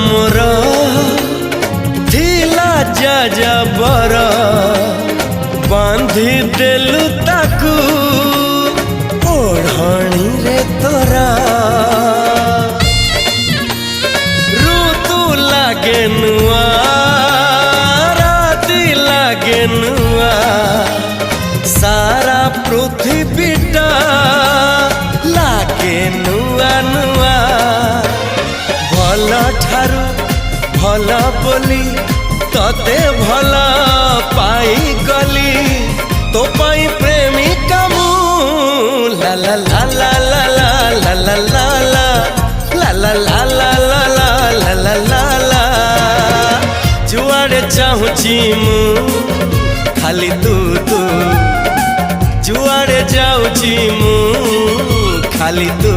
मोर थिला जाजबर बांधी देलु ताकू ओढ़णी रे तोरा ऋतु लागे नुआ राति लागे नुआ सारा पृथ्वीटा लागे नुआ नुआ भल ठारू भल बोली तते भल पाई गली तो पाई प्रेमिका मु ला ला ला ला ला ला ला ला ला ला ला ला ला ला ला ला ला जुआड़े चाहूची मु खाली तू तू जुआड़े जाऊची मु खाली तू।